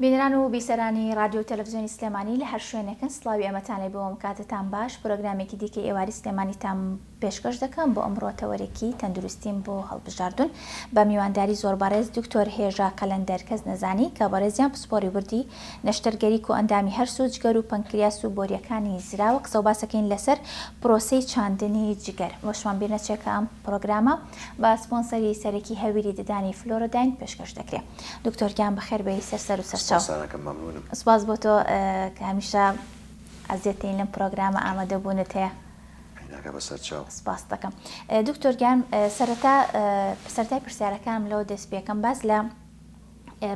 بینران و بیسەرانی رادیۆ تەلەڤیزیۆنی سلێمانی لە هەر شوێنێکن سڵاوی ئەمەتان لێ بۆم کاتتان باش پرۆگرامێکی دیکە ئێواری سلێمانیتان پێشکەش دەکەم بۆ ئەمڕۆ تەوەرێکی تەندروستیم بۆ هەڵبژاردون بە میوانداری زۆر بەڕێز دکتۆر هێژا قەلەندەر کەس نەزانی کە بەڕێزیان پسپۆری وردی نەشتەرگەریک و ئەندامی هەرس و جگەر و پەنکریاس و بۆریەکانی زراوە قسە و باسەکەین لەسەر پرۆسەی چاندنی جگەر وەشمان بیر نەچێکە ئەم پرۆگرامە بە سپۆنسەری سەرەکی هەویری ددانی فلۆرۆداین پێشکەش دەکرێت دکتۆر گیان بەخێر بێی سەر و سەرچاو سپاس بۆ تۆ کە هەمیشە ئەزیەتین لەم پرۆگرامە ئامادەبوونت هەیە سپاس دەکەم دکتۆر گیان سەرەتای پرسیارەکانم لەوە دەست پێکەم باس لە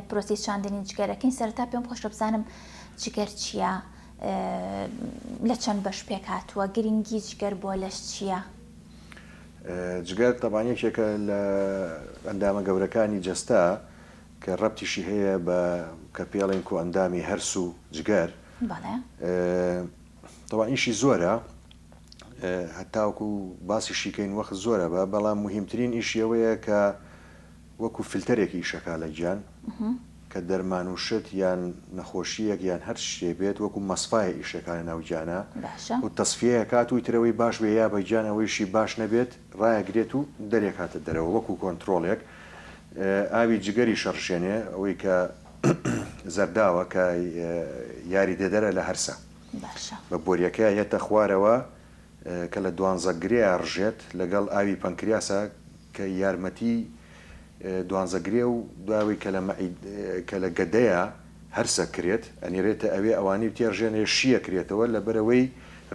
پرۆسی چاندنی جگەرەکەین سەرەتا پێم خۆش بزانم جگەر چییە لە چەند بەش پێک هاتووە گرنگی جگەر بۆ لەش چییە؟ جگەر تەبان یەکێکە لە ئەندامە گەورەکانی جەستا کە ڕەبتیشی هەیە بە کە پێڵێن و ئەندامی هەرس و جگەر تەوان ئیشی زۆرە هەتاوکو باسی شیکەین وەخت زۆرە بە بەڵام مهمترین ئیشیەوەیە کە وەکو فیلتەرێکی ئیشەکە لە گیان کە دەرمان و شت یان نەخۆشیەک یان هەر شتێ بێت وەکو مەسفایە ئیشەکانە ناوگیانە و تەسفیەیە کات و ترەوەی باش بێ یا بەگیانەوەیشی باش نەبێت ڕایەگرێت و دەرێکاتە دەرەوە وەکو کۆنتترۆلێک ئاوی جگەری شەڕشێنێ ئەوەی کە زەرداوە کە یاری دەدەرە لە هەرسە بە بۆریەکە هێتە خوارەوە کە لە دوانزەگرێ ڕژێت لەگەڵ ئاوی پەنکریاسە کە یارمەتی دوانزەگرێ و داوی کە لە گەدەیە هەرسە کرێت ئەنیرێتە ئەوێ ئەوانی تێڕژێنێ شیە کرێتەوە لە بەرەوەی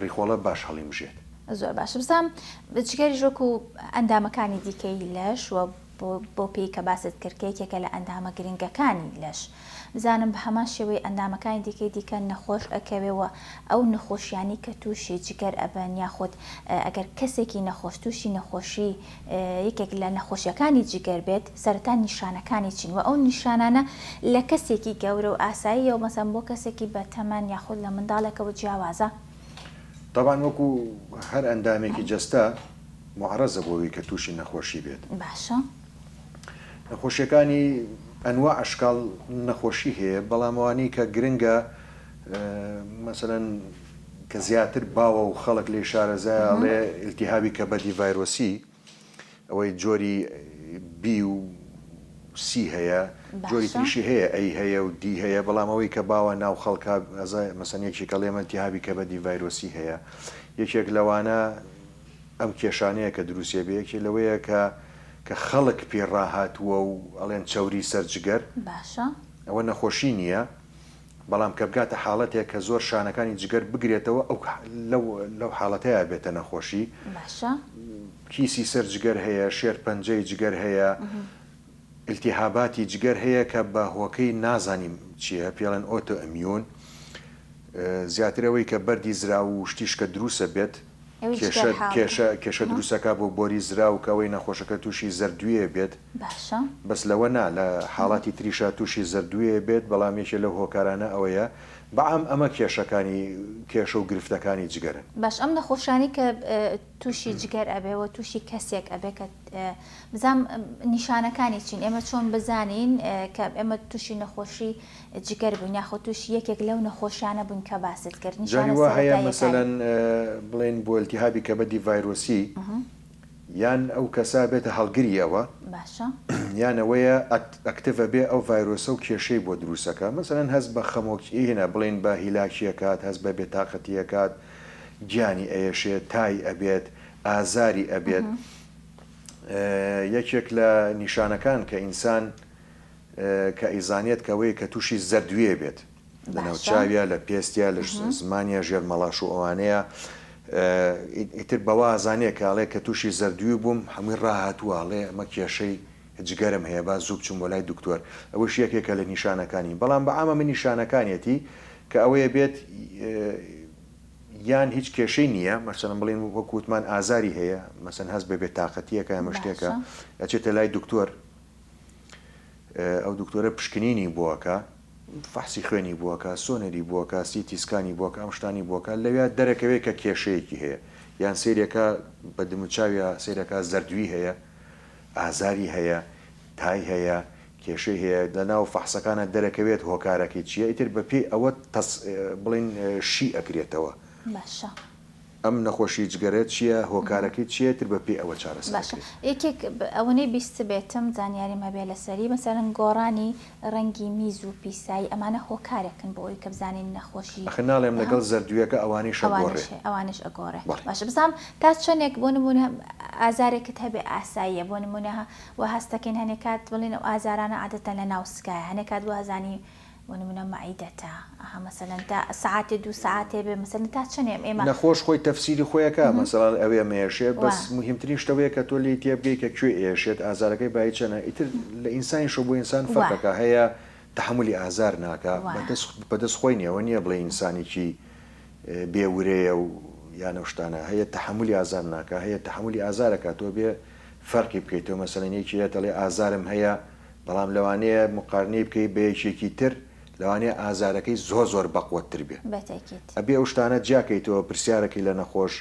ڕیخۆڵە باش هەڵیمژێت زۆر باش بزانم جگەری ژۆک و ئەندامەکانی دیکەی لەش وە بۆ پێی کە باست کردکەیەکێکە لە ئەندامە گرنگەکانی لەش بزانم بە هەمان شێوەی ئەندامەکانی دیکەی دیکە نەخۆش ئەکەوێەوە ئەو نەخۆشیانی کە تووشی جگەر ئەبەن یاخود ئەگەر کەسێکی نەخۆش تووشی نەخۆشی یەکێک لە نەخۆشیەکانی جگەر بێت سەرەتا نیشانەکانی چین و ئەو نیشانانە لە کەسێکی گەورە و ئاسایی و مەسەن بۆ کەسێکی بە تەمەن یاخود لە منداڵێکەوە جیاوازە طبعاً وەکو هەر ئەندامێکی جەستا معرەزە بۆەوەی کە تووشی نەخۆشی بێت باشە نەخۆشیەکانی ئەنوا ئەشکال نەخۆشی هەیە بەڵامەوانی کە گرنگە مەسەلەن کە زیاتر باوە و خەڵک لێ شارەزایڵێ ئیلتیهابی کەبەدی ڤایرۆسی ئەوەی جۆری بی و سی هەیە جۆری تریشی هەیە ئەی هەیە و دی هەیە بەڵام ئەوەی کە باوە ناو خەڵکە مەسەن یەکێک کە لێمە ئیلتیهابی کەبەدی ڤایرۆسی هەیە یەکێک لەوانە ئەم کێشانەیە کە دروستیە بێ یەکێک لەوەیە کە خەڵک پێڕاهاتووە و ئەڵێن چاوری سەرجگەر باشە ئەوە نەخۆشی نییە بەڵام کە بگاتە حاڵەتێک کە زۆر شانەکانی جگەر بگرێتەوە ئەو لەو حاڵەتەیە بێتە نەخۆشی باشە کیسی سەرجگەر هەیە شێر پەنجەی جگەر هەیە ئیلتیهاباتی جگەر هەیە کە بە هۆکەی نازانیم چییە پێڵەن ئۆتۆ ئەمیۆن زیاترەوەی کە بەردی زرا و شتیشکە دروسە بێت کێشە دروستەکە بۆ بۆری زرا و کەوەی نەخۆشەکە تووشی زەردویە بێت بەس لەوە نا لە حاڵاتی تریشە تووشی زەردویە بێت بەڵام یەکێ لەو هۆکارانە ئەوەیە بەعام ئەمە کێشەکانی کێشە و گرفتەکانی جگەرن باش ئەم نەخۆشانی کە تووشی جگەر ئەبێەوە تووشی کەسێک ئەبێ کە بزانام نیشانەکانی چین ئێمە چۆن بزانین کە ئێمە تووشی نەخۆشی جگەر بوون یاخۆ تووشی یەکێک لەو نەخۆشیانە بوون کە باست کرد نیشانەوە هەیە مەسەلەن بڵێن بۆ ئیلتیهابی کەبەدی ڤایرۆسی یان ئەو کەسا بێتە هەڵگریەوە یانەوەیە ئەکتڤە بێ ئەو ڤایرۆسە و کێشەی بۆ دروستەکە مەسەلەن هەست بە خەمۆکی هێنە بڵێن بە هیلاکیەکات هەست بە بێتاقەتیەکات گیانی ئەیەشێت تای ئەبێت ئازاری ئەبێت یەکێک لە نیشانەکان کە ئینسان کە ئیزانێت کەوەی کە تووشی زەردویە بێت لەناوچاویە لە پێستیا لە زمانیە ژێر مەڵاش و ئەوانەیە ئیتر بەوە ئازانەیە کاڵێ کە تووشی زەردوی بووم هەمووی ڕاهاتوواڵێ ئەمە کێشەی جگەرم هەیە با زوو بچوم بۆ لای دکتۆر ئەوەش یەکێکە لە نیشانەکانی بەڵام بە ئامە من نیشانەکانیەتی کە ئەوەیە بێت یان هیچ کێشەی نییە مەسەڵەن بڵێن وەکووتمان ئازاری هەیە مەسەن هەست بە بێتاقەتیەکە ئەمە شتێکە ئەچێتە لای دکتۆر ئەو دکتۆرە پشکنینی بووەکە فەحسی خوێنی بووەکە سۆنەری بووەکە سیتیسکانی بووەکە ئەم شتانی بووەکە لەوێ دەرەکەوێت کە کێشەیەکی هەیە یان سێرێکە بە دموچاویە سێرەکە زەردوی هەیە ئازاری هەیە تای هەیە کێشەی هەیە لە ناو فەحسەکانە دەرەکەوێت هۆکارەکەی چییە ئیتر بە پێی ئەوە بڵین شی ئەکرێتەوە باشە ئەم نەخۆشی جگەرێت چییە هۆکارەکەی چیە تر بە پێی ئەوە چارەسەر باشە یەکێک ئەوەی بیست بێتم زانیاری مەبێ لەسەری مەسەرەن گۆڕانی ڕەنگی میز و پیسایی ئەمانە هۆکارێکن بۆ ئەوی کە بزانین نەخۆشی ئەخ ناڵێم لەگەڵ زەردوویەکە ئەوانەی شەگۆڕێ ئەوانش ئەگۆڕێ باشە بزانام تا چەندێک بۆ نمونە ئازارێکت هەبێ ئاساییە بۆ نمونە و هەستەکەین هەنێک کات بڵین ئەو ئازارانە عادەتەن لە ناوسکایە هەنێک کات بۆ هەزانی ونمونە معیدەتە مثلا تا ساعتێ 2 ساعتێ بێ مثلا تا چەندێم ئێمە نەخۆش خۆی تەفسیری خۆیەکە مەسەڵەن ئەوێ مێشێت بەس مهمترین شتەوەیە کە تۆ لی تێبگەی کە کوێ ئێشێت ئازارەکەی بای چەنە ئیتر لە ئینسانی شۆ بۆ ئینسان فەرقەکە هەیە تحملی ئازار ناکە بەدەست خۆی نیەوە نییە بڵێ ئینسانێکی بێورەیە و یانە شتانە هەیە تحملی ئازار ناکە هەیە تحملی ئازارەکە تۆ بێ فەرقی بکەیتەوە مەسەلەنێکی دەڵێ ئازارم هەیە بەڵام لەوانەیە مقارنەی بکەی بە یەکێکی تر لەوانەیە ئازارەکەی زۆر بەقوەتتر بێ ئەبێ ئەو شتانە جیاکەیتەوە پرسیارەکەی لە نەخۆش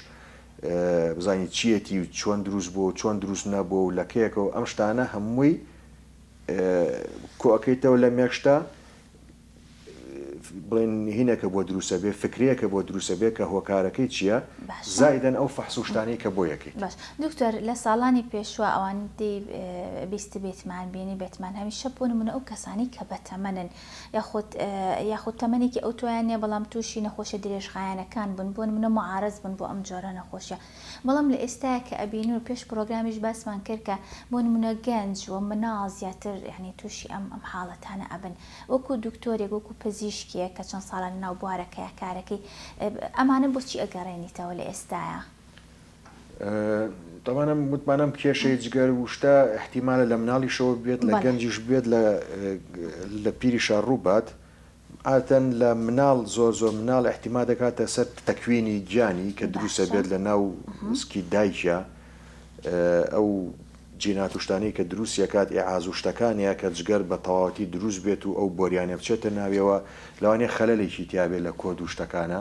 بزانیت چیەتی و چۆن دروست بوو چۆن دروست نەبوو و لەکەیەکەوە ئەم شتانە هەمووی کۆەکەیتەوە لە مێکشتا بڵێن هینەکە بۆ دروستە بێ فکرەیەکە بۆ دروستە بێ کە هۆکارەکەی چییە زایدەن ئەو فەحسوشتانەی کە بۆ یەکەیت باش دکتۆر لە ساڵانی پێشوە ئەوانەی بیست بێتمان بینی بێتمان هەمیشە بۆ نمونە ئەو کەسانی کە بەتەمەنن یاخود تەمەنێکی ئەو توانێ بەڵام تووشی نەخۆشە درێژخایەنەکان بن بۆ نمونە معارەز بن بۆ ئەم جۆرە نەخۆشیە بەڵام لە ئێستاە کە ئەبینی و پێش پرۆگرامیش باسمان کرد کە بۆ نمونە گەنج و مناڵ زیاتر یعنی تووشی ئەم حاڵەتانە ئەبن وەکو دکتۆرێک وەکو پزیشکیە کە چەند ساڵە ناو بوارەکەی کارەکەی ئەمانە بۆچی ئەگەڕێنیتەوە لە ئێستاە تەوانم متمانم کێشەی جگەر وشتا احتیمالە لە مناڵیشەوە بێت لە گەنجیش بێت لە پیریشە ڕووبات ئاتەن لە مناڵ زۆر مناڵ احتیما دەکاتە سەر تەکوینی گیانی کە دروستە بێت لە ناو مسکی دایکە ئەو جینات وشتانی کە دروستیەکات ئاازوشتەکانیە کە جگەر بە تەواوەتی دروست بێت و ئەو بۆریانە بچێتە ناویەوە لەوانەیە خەلەلێکی تیاابێت لە کۆ دوشتەکانە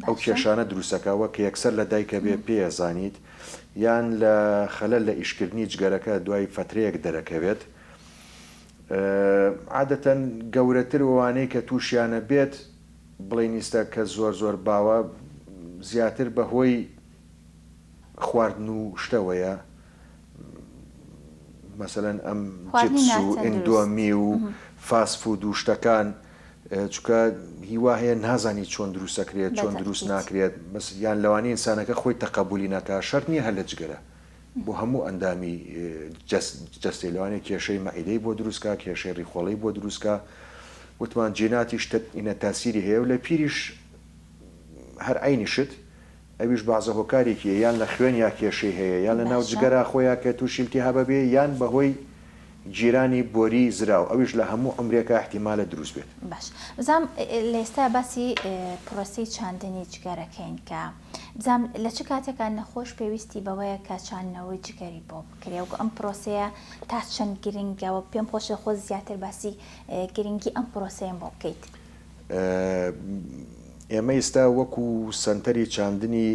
ئەو کێشانە دروستەکەەوە کە یەکسەر لە دایکە بێ پێزانیت یان لە خەلەل لە ئیشکردنی جگەرەکە دوای فترەیەک دەرەکەوێت عادەتەن گەورەتر وانەی کە تووشیانە بێت بڵێنیستە کە زۆر باوە زیاتر بەهۆی خواردن و شتەوەیە مەسەلەن ئەم جپس و ئیندۆمی و فاسفود و شتەکان چکە هیوا هەیە نازانی چۆن دروستەکرێت چۆن دروست ناکرێت یان لەوانی ئینسانەکە خۆی تەقەبولی ناکە شەرت نییە هەر لە جگەرە بۆ هەموو ئەندامی جەستی لەوانێت کێشەی مەعیدەی بۆ دروستکە کێشەی ڕیخۆڵی بۆ دروستکە وتمان جێناتی شتت ئینە تاسیری هەیە و لە پیریش هەر عینیشت ئەویش بازە هۆکارێکی یان لە خوێن یا کێشەی هەیە یان لە ناو جگەرا خۆیان کە تووشیلتی هەبە بێ یان بەهۆی جیرانی بۆری زراو ئەویش لە هەموو ئەمرێکە احتیمالە دروست بێت باش بزام لە ئێستا باسی پرۆسی چاندنی جگەرەکەین کە بزام لە چه کاتێکان نەخۆش پێویستی بەوەیە کە چاندنەوەی جگەری بۆ بکرێ و ئەم پرۆسەیە تا چەند گرنگەوە پێم خۆشە خۆ زیاتر باسی گرنگی ئەم پرۆسەیە بۆ بکەیت ئێمە ئێستا وەکو سنتەری چاندنی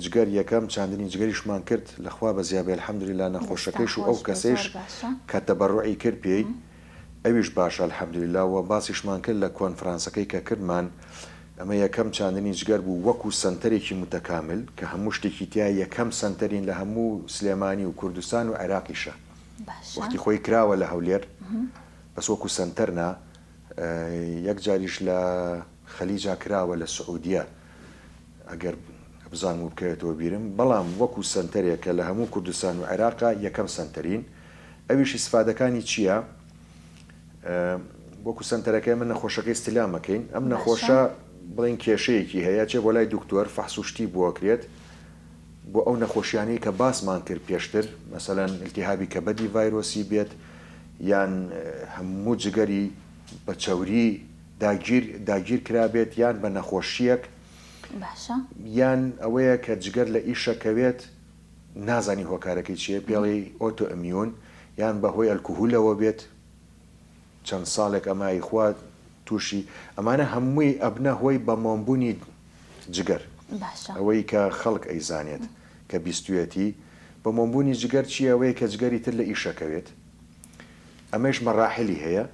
جگەر یەکەم چاندنی جگەریشمان کرد لەخوا بە زیابێ الحەمدولله نەخۆشەکەیش و ئەو کەسەیش کە تەبەڕوعی کرد پێی ئەویش باشە الحەمدولله و باسیشمان کرد لە کۆنفرانسەکەی کە کردمان ئەمە یەکەم چاندنی جگەر بوو وەکو سنتەرێکی متەکامل کە هەموو شتێکی تیا یەکەم سنتەرین لە هەموو سلێمانی و کوردستان و عێراقیشە وەختی خۆی کراوە لە هەولێر بەس وەکو سنتەرنا یەک جاریش لە خەلیجا کراوە لە سعودیە ئەگەر بزانم و بکەوێتەوە بیرم بەڵام وەکو سنتەرێکە لە هەموو کوردستان و عێراقا یەکەم سنتەرین ئەویش ئیسفادەکانی چییە وەکو سنتەرەکەی من نەخۆشەکەی استیلامەکەین ئەم نەخۆشە بڵین کێشەیەکی هەیە چێ بۆ لای دکتۆر فەحسوشتی بۆکرێت بۆ ئەو نەخۆشیانەی کە باسمان کرد پێشتر مەسەلەن ئیلتیهابی کەبەدی ڤایرۆسی بێت یان هەموو جگەری بە چەوری داگیر کرابێت یان بە نەخۆشیەک یان ئەوەیە کە جگەر لە ئیشەکەوێت نازانی هۆکارەکەی چیە پێڵی ئۆتۆ ئەمیون یان بەهۆی ئەلکوهولەوە بێت چەند ساڵێک ئەمای خوات تووشی ئەمانە هەمووی ئەبنە هۆی بە مۆمبوونی جگەر ئەوەی کە خەڵک ئەیزانێت کە بیستوێتی بە مۆمبوونی جگەر چی ئەوەیە کە جگەری تر لە ئیشەکەوێت ئەمەش مەراحلی هەیە.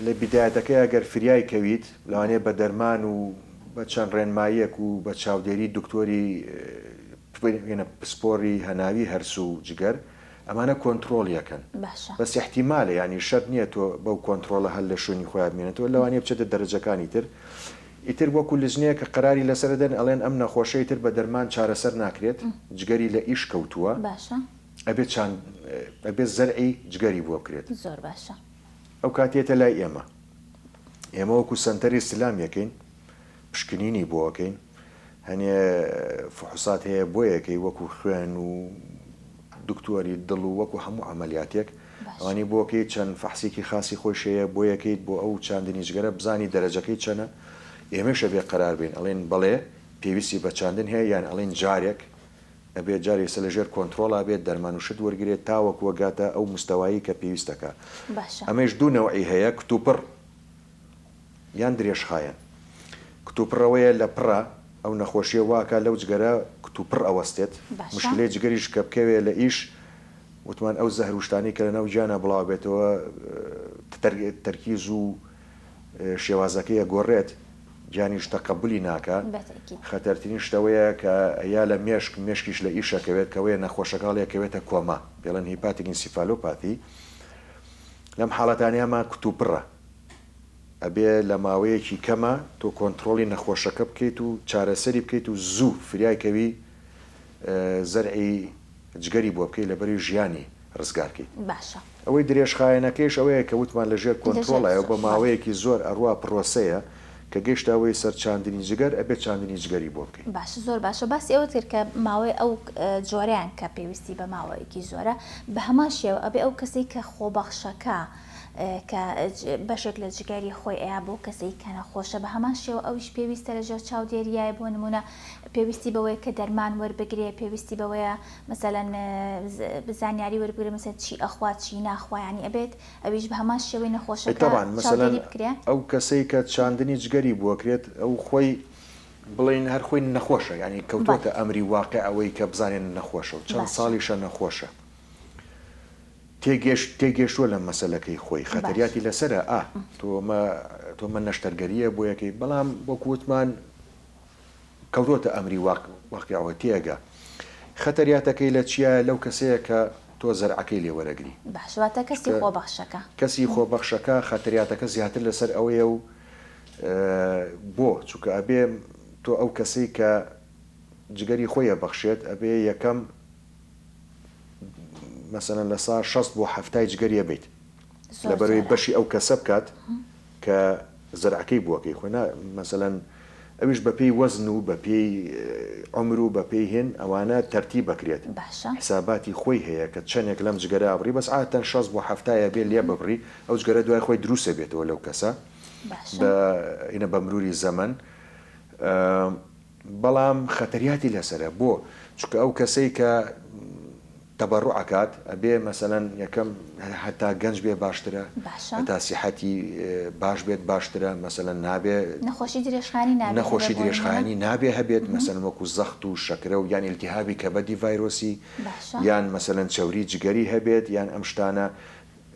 لە بدایەتەکەی ئەگەر فریای کەویت لەوانەیە بە دەرمان و بە چەند ڕێنماییەک و بە چاودێری دکتۆری پسپۆری هەناوی هەرس و جگەر ئەمانە کۆنتترۆلیەکەن بەس احتیمالە ینی شەر نییە تۆ بەو کۆنتترۆلە هەل لە شوێنی خۆیان بێنێتەوە لەوانەیە بچێتە دەرەجەکانی تر ئیتر وەکو لزنەیە کە قەراری لەسەردەن ئەڵێن ئەم نەخۆشەی تر بە دەرمان چارەسەر ناکرێت جگەری لە ئیش کەوتووە ئەبێت زەرعی جگەری بۆ بکرێت زۆر باشە ئەو کاتێتە لای ئێمە وەکو سنتەری سلامیەکەین پشکنینی بۆەکەین هەنێ فحوسات هەیە بۆیەکەی وەکو خوێن و دکتۆری دڵ و وەکو هەموو عملیاتێک ئەوانی بۆکەی چەند فەحسێکی خاصی خۆشەیە بۆ یەکەیت بۆ ئەو چاندنی جگەرە بزانی دەرەجەکەی چەنە ئێمەشە بێ قەرار بین ئەڵێن بەڵێ پێویستی بە چاندن هەیە یان ئەڵێن جارێک ئەبێت جارێ سە لەژێر کۆنتترۆڵا بێت دەرمان و شت وەرگێت تاوەکو وەگاتە ئەو مستەوایی کە پێویستەکە ئەمەش دوو نەوعی هەیە کتوپڕ یان درێژخایەن کتوپڕەوەیە لە پڕە ئەو نەخۆشیە واکە لەو جگەرە کتوپڕ ئەوەستێت مشکلەی جگەریش کە بکەوێ لە ئیش وتمان ئەو زەهروشتانی کە لەناو گیانە بڵاو بێتەوە تەرکیز و شێوازەکەیە گۆڕێت گیانیش تەقەبولی ناکە خەتەرترین شتەوەیە کە یا لە مێشکیش لە ئیشەکەوێت کەوەیە نەخۆشەکەڵێکەوێتە کۆما پێڵەن هیپاتیک ئینسیفالۆپاتی لەم حاڵەتانیامان کتوپڕە ئەبێ لە ماوەیەکی کەمە تۆ کۆنتترۆلی نەخۆشەکە بکەیت و چارەسەری بکەیت و زوو فریایکەوی زەرعی جگەری بۆ بکەیت لەبەری ژیانی ڕزگارکەیت ئەوەی درێژخایەنەکەیش ئەوەیە کە وتمان لەژێر کۆنتترۆڵایە بە ماوەیەکی زۆر ئەڕوا پرۆسەیە کە گەیشتاوەی سەر چاندنی جگەر ئەبێت چاندنی جگەری بۆ بکەیت باش زۆر باشە باسی ئەوە تر کە ماوەی ئەو جۆریان کە پێویستی بە ماوەیەکی زۆرە بە هەمان شێوە ئەبێ ئەو کەسەی کە خۆبەخشەکە کە بەشێک لە جگەری خۆی ئەیا بۆ کەسەی کە نەخۆشە بە هەمان شێوە ئەویش پێویستە لەژێر چاودێریایە بۆ نمونە پێویستی بەوەیە کە دەرمان وەربگرێ پێویستی بەوەیە مەسەلەن بزانیاری وەربگرێ مەسەن چی ئەخوا چی ناخوا ینی ئەبێت ئەویش بە هەمان شێوەی نەخۆشەکە چاودێری بکرێ ئەو کەسەی کە چاندنی جگەری بۆکرێت ئەو خۆی بڵین هەر خۆی نەخۆشە ینی کەوتۆتە ئەمری واقع ئەوەی کە بزانێن نەخۆشە و چەند ساڵیشە نەخۆشە تێگەشتووە لە مەسەلەکەی خۆی خەتەریاتی لەسرە تۆمە نەشتەرگەریە بۆ یەکەی بەڵام بۆ کووتمان کەوتۆتە ئەمری واقعەوە تێگە خەتەریاتەکەی لە چیە لەو کەسەیە کە تۆ زەرعەکەی لێوەرەگری باشواتە کەسی خۆبەخشەکە کەسی خۆبەخشەکە خەتەریاتەکە زیاتر لەسەر ئەوەیە و بۆ چونکە ئەبێ تۆ ئەو کەسەی کە جگەری خۆیە بەخشێت ئەبێ یەکەم مثلا لە سا 6 بۆ 7 جگەریە بیت لەبەرەوەی بەشی ئەو کەسە بکات کە زەرعەکەی بووەکەی خۆنا مثلا ئەویش بەپێی وەزن و بەپێی عمر و بەپێی هێن ئەوانە تەرتیب بکرێت حساباتی خۆی هەیە کە چەندێک لەم جگەرە ئابڕی بەس عادەتەن 6 بۆ 7 بێ لێ ببڕی ئەو جگەرە دوای خۆی دروستە بێتەوە لەو کەسە ئینە بە مروری زەمن بەڵام خەتەریاتی لەسرە بۆ چونکە ئەو کەسەی کە تەبەڕوعەکات ئەبێ مەسەلەن یەکەم هەتا گەنج بێ باشترە هەتا سیحەتی باش بێت باشترە مەسەلەن نابێ نەخۆشی درێژخایانی نابێ هەبێت مەسەلەن وەکو زەخت و شەکرە و یان ئیلتیهابی کەبەدی ڤایرۆسی یان مەسەلەن چەوری جگەری هەبێت یان ئەم شتانە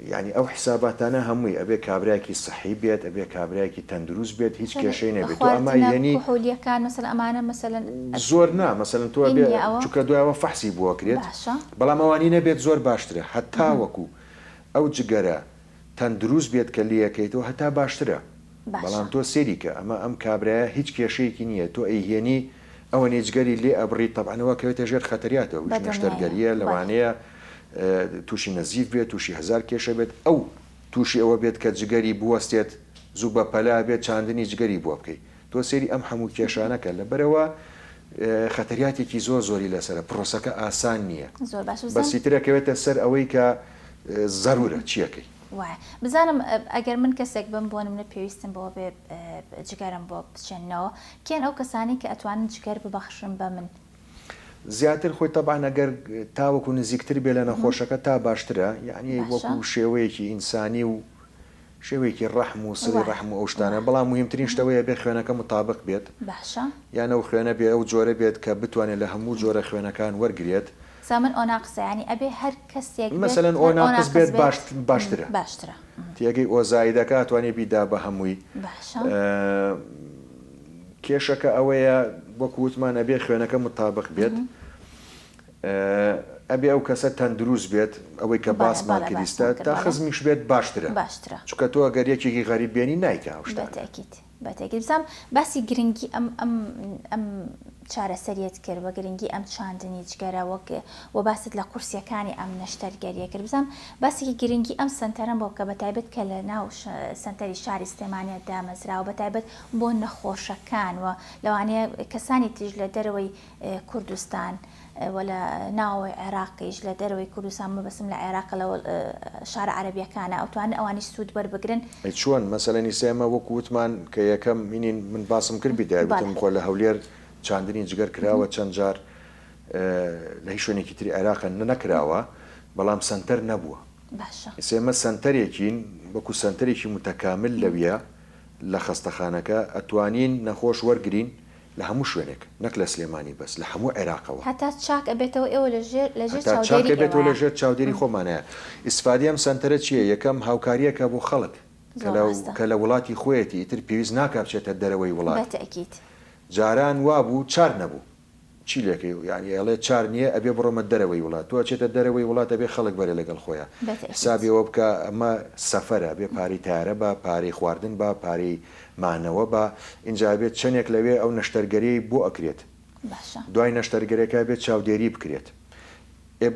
ینی ئەو حساباتانە هەمووی ئەبێ کابراایکی سەحی بێت ئەبێ کابراایکی تەندروست بێت هیچ کێشەی نەبێت ئەمە ینی زۆر نا مەسەلەن تۆ چونکە دوایەوە فەحسی بووەکرێت بەڵام ئەوانی نەبێت زۆر باشترە هەتا وەکو ئەو جگەرە تەندروست بێت کە لیەکەیتەوە هەتا باشترە بەڵام تۆ سێریکە ئەمە ئەم کابراایە هیچ کێشەیەکی نییە تۆ ئەیهێنی ئەوە نێجگەری لێ ئەبڕی تەبعەنەوە کەوێتە ژێر خەتەریاتەوە نەشتەرگەریە لەوانەیە تووشی نەزیف بێت تووشی هزار کێشە بێت ئەو تووشی ئەوە بێت کە جگەری بوەستێت زوو بە پەلا بێت چاندنی جگەری بۆ بکەیت تۆ سێری ئەم هەموو کێشانەکە لەبەرەوە خەتەریاتێکی زۆری لەسرە پرۆسەکە ئاسان نییە بەسیترەکەوێتە سەر ئەوەی کە زەرورە چیەکەی بزانم ئەگەر من کەسێک بم بۆ منە پێویستم بۆ بێ جگەرم بۆ بچێنەوە کێن ئەو کەسانی کە ئەتوانن جگەر ببەخشن بە من زیاتر خۆی تەبعا ئەگەر تاوەکو نزیکتر بێ لە نەخۆشەکە تا باشترە یعنی وەکو شێوەیەکی ئینسانی و شێوەیەکی ڕەحم و سری ڕەحم و ئەو شتانە بەڵام مهمترین شتەوەیە بێ خوێنەکە مطابق بێت یان ئەو خوێنە بێ ئەو جۆرە بێت کە بتوانێت لە هەموو جۆرە خوێنەکان وەرگێت سامن ئۆ ناقسە ینی ئەبێ هەر کەسێک مەسەلەن ئۆ ناقص بێت باشترە باشترە تێگەی ئۆزاییدەکە توانێ بیدا بە هەمووی کێشەکە ئەوەیە وەکو وتمان ئەبێ خوێنەکە مطابق بێت ئەبێ ئەو کەسە تەندروست بێت ئەوەی کە باسمان کردیستە تا خزمیش بێت باشترە چونکە تۆ ئەگەر یەکێکی غەریب بێنی نایکە بەتێکی بزانام باسی گرنگی ئەم چارەسەریت کرد وە گرنگی ئەم چاندنی جگەرە وە باست لە قورسیەکانی ئەم نەشتەرگەریە کرد بزانام باسێکی گرنگی ئەم سنتەرم بۆ کە بەتایبەت کە لە ناو سنتەری شاری سلێمانیە دامەزراوە بەتایبەت بۆ نەخۆشەکان و لەوانەیە کەسانی تیژ لە دەرەوەی کوردستان ولا ناوی عێراقیش لە دەرەوەی کوردستان مەبەسم لە عێراق لە شارە عەرەبیەکانە ئەوتوانن ئەوانی سوود وەربگرن چۆن مەسەلەنی سێمە وەکو وتمان کە یەکەم مینین من باسم کرد بیدایبتم خۆ لە هەولێر چاندنی جگەر کراوە چەند جار لە هیچ شوێنێکی تری عێراق نەکراوە بەڵام سنتەر نەبووە سێمە سنتەرێکین وەکو سنتەرێکی متەکامل لەویە لە خەستەخانەکە ئەتوانین نەخۆش وەرگرین لە هەموو شوێنێک نەک لە سلێمانی بەس لە هەموو عێراقەوە هەتا چاک ئەبێتەوە ئێوە لەژێر چاودێری خۆمانەیە ئیسفادی ئەم سنتەرە چییە یەکەم هاوکاریەکە بۆ خەڵک کە لە وڵاتی خۆیەتی ئیتر پێویست ناکابچێتە دەرەوەی وڵات جاران وابوو چار نەبوو چی لێکەی یعنی ئەڵێ چار نییە ئەبێ بڕۆمە دەرەوەی وڵات تۆ چێتە دەرەوەی وڵات ئەبێ خەڵک بەرێ لەگەڵ خۆیان حسابیەوە بکە ئەمە سەفەرە بێ پارەی تارە بە پارەی خواردن بە پارەی مانەوە بە اینجا بێت چەندێک لەوێ ئەو نەشتەرگەری بۆ ئەکرێت دوای نەشتەرگەرەکە بێت چاودێری بکرێت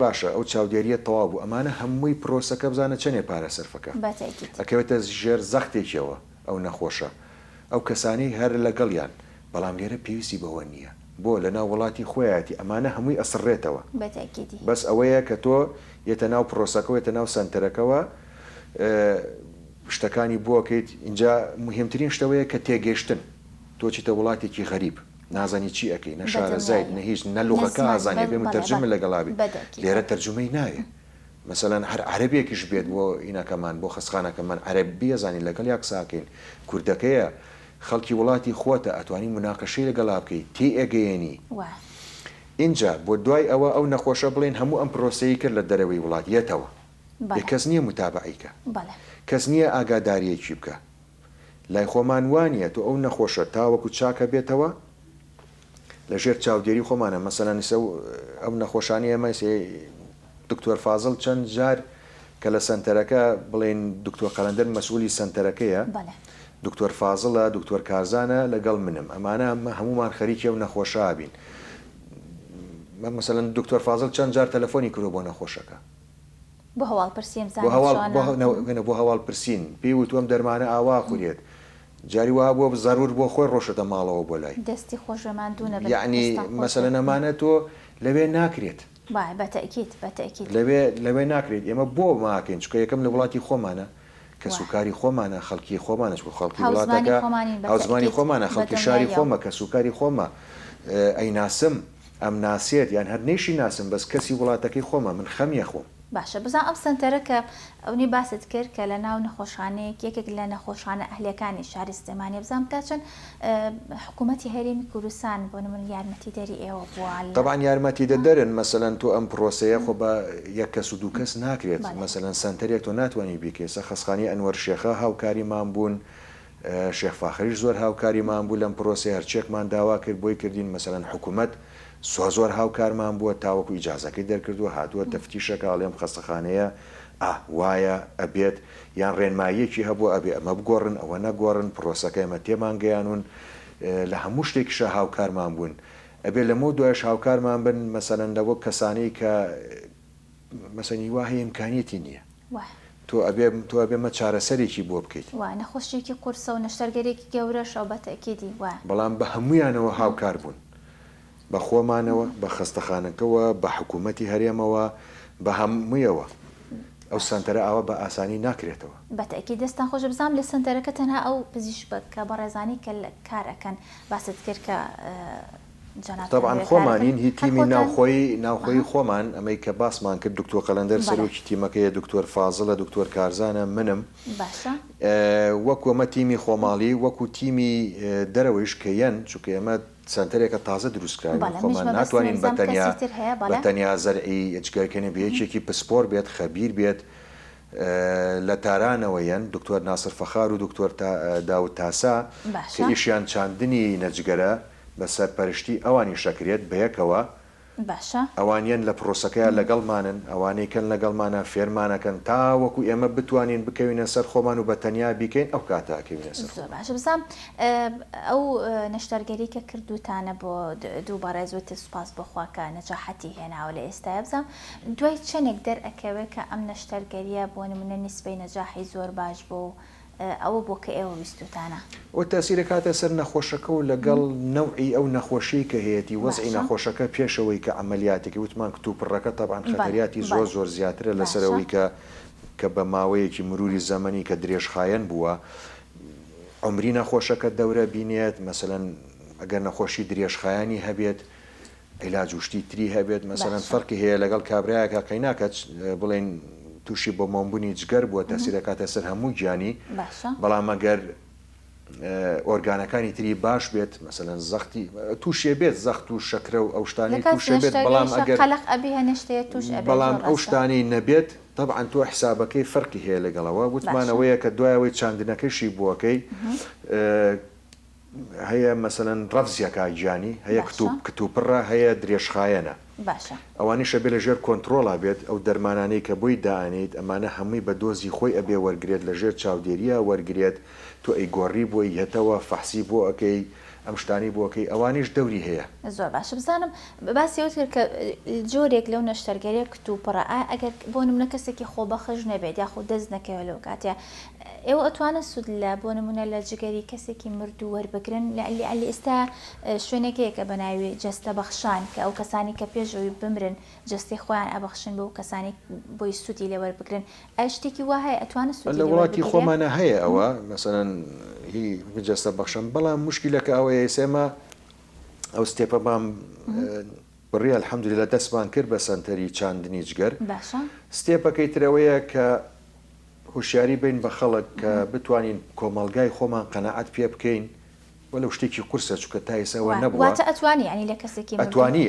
باشە ئەو چاودێریە تەواو بوو ئەمانە هەمووی پرۆسەکە بزانە چەندێ پارە سەرفەکە ئەکەوێتە ژێر زەختێکیەوە ئەو نەخۆشە ئەو کەسانی هەر لەگەڵیان بەڵام لێرە پێویستی بەوە نییە بۆ لە ناو وڵاتی خۆیەتی ئەمانە هەمووی ئەسڕێتەوە بەس ئەوەیە کە تۆ یێتە ناو پرۆسەکە وێتە ناو سنتەرەکەەوە شتەکانی بۆکەیت اینجا مهمترین شتەوەیە کە تێگەشتن تۆ چیتە وڵاتێکی غەریب نازانی چی ئەەکەی نەشارە زایت نە هیچ نەلوغەکە ئازانێ بێ متەرجمە لەگەڵابی لێرە تەرجمەی ناوێ مثلەن هەر عەرەبێکیش بێت بۆ ئینەکەمان بۆ خەسخانەکەمان عەرەبی ئەزانی لەگەڵ یاک ساکەین کوردەکەیە خەڵکی وڵاتی خۆتە ئەتوانی مناقەشەی لەگەڵا بکەیت تی ئەگەیێنی اینجا بۆ دوای ئەوە ئەو نەخۆشە بڵێن هەموو ئەم پرۆسەی کرد لە دەرەوەی وڵاتیەتەوە کەس نییە متابعیکە کەس نییە ئاگاداریەکی بکە لای خۆمان وانە تۆ ئەو نەخۆشە تاوەکو چاکە بێتەوە لەژێر چاودێری خۆمانە مەسەلەن ئەو نەخۆشانی ئەمە دکتۆر فازڵ چەند جار کە لە سنتەرەکە بڵێن دکتۆر قەلەندەر مەسئولی سنتەرەکەیە دکتۆر فازڵە دکتۆر کارزانە لەگەڵ منم ئەمانە هەمومان خەریکە و نەخۆشە بین مەسەلەن دکتۆر فازڵ چەند جار تەلەفۆنی کردو بۆ نەخۆشەکە بۆ هەواڵپرسیم بۆ هەواڵپرسین پێی وتوم دەرمانە ئاوا خورێت جاری وا بۆ زەرور بۆ خۆی ڕۆشتە ماڵەوە بۆ لای دەستی خۆشەمان دوونە یعنی مەسەلەن ئەمانە تۆ لەوێ ناکرێت لەوێ ناکرێت ئێمە بۆ ماکەین چکە یەکەم لە وڵاتی خۆمانە کە سوکاری خۆمانە خەڵکی خۆمانە خەڵکی وڵاتەکە هاوزمانی خۆمانە خەڵکی شاری خۆمە کە سوکاری خۆمە ئەی ناسم ئەم ناسێت یان هەر نێشی ناسم بەس کەسی وڵاتەکەی خۆمە من خەمیە خۆم باشە بزان ئەم سنتەرە کە ئەونی باست کرد کە لە ناو نەخۆشخانەیەک یەکێک لە نەخۆشخانە ئەهلەکانی شاری سلێمانیە بزانام تا چەند حکوومەتی هەرێمی کوردستان بۆ نمونە یارمەتی دەری ئێوە بووە طبعاً یارمەتی دەدەرن مەسەلەن تۆ ئەم پرۆسەیە خۆ بە یەک کەس و دوو کەس ناکرێت مەسەلەن سنتەرێک تۆ ناتوانانی بیکەیسە خەسخانی ئەنوەر شێخە هاوکاریمان بوون شێخ فاخریش زۆر هاوکاریمان بوو لەم پرۆسەی هەرچێکمان داوا کرد بۆی کردین مەسەلەن حکوومەت زۆر هاوکارمان بووە تاوەکو ئیجازەکەی دەرکردووە هاتووە تەفتیشەکە ئەڵێم خەستەخانەیە وایە ئەبێت یان ڕێنماییەکی هەبوو ئەبێ ئەمە بگۆڕن ئەوە نەگۆڕن پرۆسەکە ئەمە تێمان گەیانون لە هەموو شتێکیشە هاوکارمان بوون ئەبێ لەمە دوایش هاوکارمان بن مەسەلەن لەوە کەسانەی کە مەسەنی وایە ئیمکانیەتی نییە تۆ ئەبێمە چارەسەرێکی بۆ بکەیت نەخۆشیێکی قورسە و نەشتەرگەرێکی گەورەشە بە تەکیدی بەڵام بە هەمویانەوە هاوکار بوون بە خۆمانەوە بە خەستەخانەکەەوە بە حکوومەتی هەرێمەوە بە هەموویەوە ئەو سنتەرە ئەوە بە ئاسانی ناکرێتەوە بەتەکی دەستان خۆش بزانام لە سنتەرەکە تەنها ئەو پزیش بە کە بەڕێزانی کە کارەکەن باست کرد کە طبعا خۆمانین هی تیمی ناوخۆی خۆمان ئەمەی کە باسمان کرد دکتۆر قەلەندەر سەرۆکی تیمەکەیە دکتۆر فازڵە دکتۆر کارزانە منم وەکو ئەمە تیمی خۆماڵی وەکو تیمی دەرەوەیش کە یەن چونکە ئێمە سنتەرێکە تازە دروستکراین خۆمان ناتوانین بەتەنیا زەرعی ئەجگەرکەنە بەیەکێکی پسپۆر بێت خەبیر بێت لە تارانەوە یەن دکتۆر ناسر فەخار و دکتۆر داود تاسا کە ئیشیان چاندنی نەجگەرە بە سەرپەرشتی ئەوانی شەکرێت بەیەکەوە ئەوانیان لە پرۆسەکەیان لەگەڵمانن ئەوانەیەکەن لەگەڵمانە فێرمانەکەن تا وەکو ئێمە بتوانین بکەوینە سەر خۆمان و بەتەنیا بیکەین ئەو کاتاکەوینە سەر باش بزانم ئەو نەشتەرگەری کە کردوتانە بۆ دووبارە زۆرتر سوپاس بخواکە نەجاحەتی هێناوە لە ئێستاە بزانم دوای چەندێک دەرئەکەوێت کە ئەم نەشتەرگەریە بۆ نمونە نیسبەی نەجاحی زۆر باش بۆ ئەوە بۆ کە ئێوە ویستوتانە و تاسیرە کاتە سەر نەخۆشەکە و لەگەڵ نەوعی ئەو نەخۆشی کە هەیەی وەزعی نەخۆشەکە پێشەوەی کە عملیاتێکی وتمان کتوپڕەکە تابان خەتەریاتی زۆر زیاترە لەسەرەوەی کە بە ماوەیەکی مروری زەمەنی کە درێژخایەن بووە عمری نەخۆشەکە دەورە بینێت مەسەلەن ئەگەر نەخۆشی درێژخایانی هەبێت عیلاج وشتی تری هەبێت مەسەلەن فەرقی هەیە لەگەڵ کابرایەکە قەیناکەت بڵێن تووشی بۆ مۆمبوونی جگەر بووە تەسیرەکاتە سەر هەموو گیانی بەڵام ئەگەر ئۆرگانەکانی تری باش بێت مەسەلەن زەختی تووشێ بێت زەخت و شەکرە و ئەو شتانی تووشێ بێت بەڵام ئەو شتانی نەبێت طبعا تۆ حسابەکەی فەرقی هەیە لەگەڵەوە وتمانەوەیە کە دوایەوەی چاندنەکەشی بووەکەی هەیە مەسەلەن ڕەفزیەکە گیانی هەیە کتوپڕە هەیە درێژخایەنە ئەوانیشە بێ لەژێر کۆنتترۆڵا بێت ئەو دەرمانانەی کە بۆی دانیت ئەمانە هەمووی بە دۆزی خۆی ئەبێ وەرگێت لەژێر چاودێریە وەرگێت تۆ ئەی گۆڕی بۆی هێتەوە فەحسی بۆ ئەەکەی ئەم شتانی بۆکەی ئەوانیش دەوری هەیە زۆر باش بزانم باسیەوت کرد کە جۆرێک لەو نەشتەرگەریە کتوپڕە ئەگەر بۆ نمونە کەسێکی خۆبەخش نەبێت یاخۆ دەست نەکەوێت لەو کاتێ ئێوە ئەتوانە سوود لە بۆ نمونە لە جگەری کەسێکی مردوو وەربگرن لە ئێستا شوێنێکەیە کە بەناوی جەستە بەخشان کە ئەو کەسانی کە پێشەوەی بمرن جستی خۆیان ئەبەخشن بۆ کەسانی بۆی سوودی لێ وەربگرن ئەو شتێکی وا هەیە ئەتوانە سوودی لە وڵاتی خۆمانە هەیە ئەوە مەسەلەن هی جەستە بەخشن بەڵام مشکلەکە ئەوەیە سێمە ئەو ستێپە بام بڕی الحەمدولیلا دەستمان کرد بە سەنتەری چاندنی جگەر ستێپەکەی ترەوەیە کە هوشیاری بین بە خەڵک کە بتوانین کۆمەلگای خۆمان قەنەعەت پێ بکەین وەلو شتێکی قورسە چکە تا ئێساەوە نەبووە ئەتوانی ینی لە کەسێکی ئەتوانی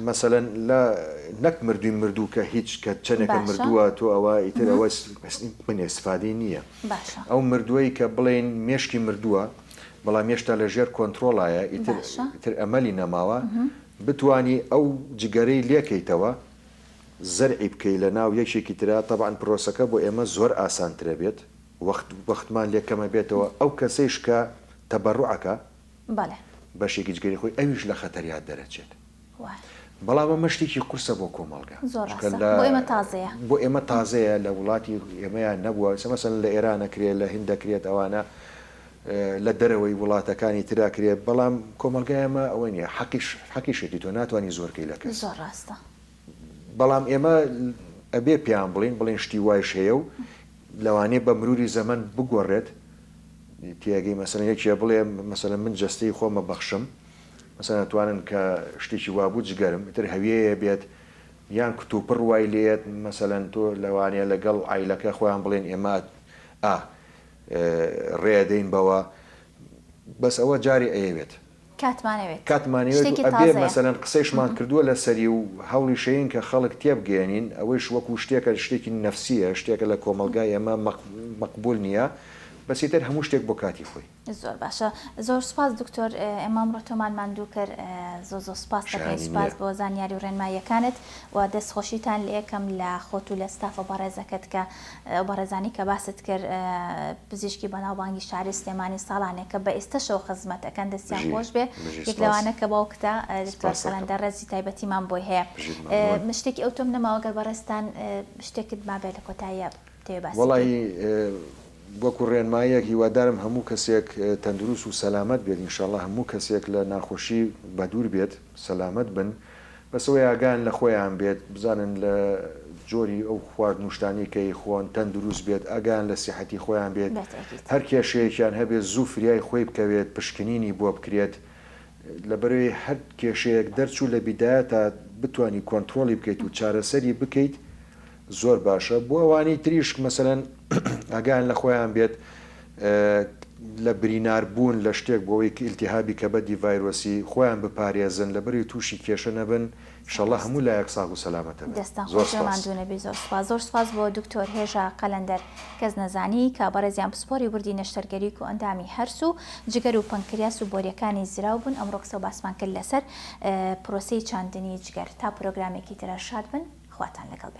مەسەلەن لە نەک مردووی کە هیچ کە چەندێکە مردووە تۆ ئەوە ئیتر ئەوە من ئێستفادەی نییە ئەو مردووەی کە بڵێن مێشکی مردووە بەڵام هێشتا لە ژێر کۆنتترۆلایە ئیتر ئەمەلی نەماوە بتانی ئەو جگەرەی لێکەیتەوە زەرعی بکەی لە ناو یەکێکی ترا طبعاً پرۆسەکە بۆ ئێمە زۆر ئاسانترە بێت وەختمان لێکەمە بێتەوە ئەو کەسەیش کە تەبەڕوعەکە بەشێکی جگەری خۆی ئەویش لە خەتەریات دەرەچێت بەڵام ئەمە شتێکی قورسە بۆ کۆمەڵگە بۆ ئێمە تازەیە لە وڵاتی ئێمەیان نەبووە مەسەن لە ئێران نەکرێت لە هند دەکرێت ئەوانە لە دەرەوەی وڵاتەکانی تراکرێت بەڵام کۆمەلگای ئەمە ئەوە نیە حەقیشێتی تۆ ناتوانانی زۆرکەی لە کەس بەڵام ئێمە ئەبێ پیان بڵین شتی وایش هەیە و لەوانەیە بە مروری زەمن بگۆڕێت تیاگەی مەسەلەن یەکێ بڵێ مەسەلەن من جەستەی خۆمە بەخشم مەسەلەن توانن کە شتێکی وابوو جگەرم ئیتر هەویەیە بێت یان کتوپڕ وای لێت مەسەلەن تۆ لەوانەیە لەگەڵ عیلەکە خۆیان بڵێن ئێمە ڕێدەین بەوە بەس ئەوە جاری ئەیەوێت کاتمانەوێت ئەبێ مەسەلەن قسەیشمان کردووە لە سەری و هەوڵی شەین کە خەڵک تێبگەێنین ئەوەیش وەکو شتێکی نەفسیە شتێکە لە کۆمەلگای ئێمە مەقبول نییە بەسیتر هەموو شتێک بۆ کاتی خۆی زۆر باشە زۆر سپاس دکتۆر ئێمە ئەمڕۆ ماندوو کرد زۆر سپاس دەکەین سپاس بۆ زانیاری و ڕێنماییەکانت و دەستخۆشیتان لە یەکەم لە خۆت و لە ستافە بەڕێزەکەت کە بەڕێزانی کە باست کرد پزیشکی بەناوبانگی شاری سلێمانی ساڵانێک کە بە ئێستەشەوە خزمەتەکەن دەستیان خۆش بێ یەک لەوانە کە باوکتە دکتۆر قەلەندەر ڕێزی تایبەتیمان بۆی هەیە شتێکی ئەو تۆم نەماوە گەر بەڕێستان شتێکت مابێت لە کۆتاییە تێ باسی وەکو ڕێنمایەک هیوادارم هەموو کەسێک تەندروست و سەلامەت بێت ئینشاءڵڵا هەموو کەسێک لە ناخۆشی بەدوور بێت سەلامەت بن بەسەوەی ئاگان لە خۆیان بێت بزانن لە جۆری ئەو خوارد نوشتانی کەی خۆن تەندروست بێت ئاگان لە سیحەتی خۆیان بێت هەر کێشەیەکیان هەبێت زوو فریای خۆی بکەوێت پشکنینی بۆ بکرێت لەبەرەوەی هەر کێشەیەک دەرچوو لە بیدایە تا بتانی کۆنتترۆلی بکەیت و چارەسەری بکەیت زۆر باشە. بۆ ئەوانی تریشک مەسەلەن ئاگیان لە خۆیان بێت لە بریناربوون لە شتێک بۆەوەی ئیلتیهابی کەبەدی ڤایرۆسی خۆیان بپارێزن لەبەری تووشی کێشە نەبن. ئینشەڵڵا هەموو لایەک ساغ و سەلامەتە بن. دەستان خۆشەماندوونەبی. زۆر سپاس بۆ دکتۆر هێژا قەلەندەر کەس نەزانی کە بەڕێزیان پسپۆری وردی نەشتەرگەریک و ئەندامی هەرس و جگەر و پەنکریاس و بۆریەکانی زراو بوون. ئەمڕۆ قسە و باسمان کرد لەسەر پرۆسەی چاندنی جگەر. تا پرۆگرامێکی ترە شاد بن، خواتان لەگەڵ بێت.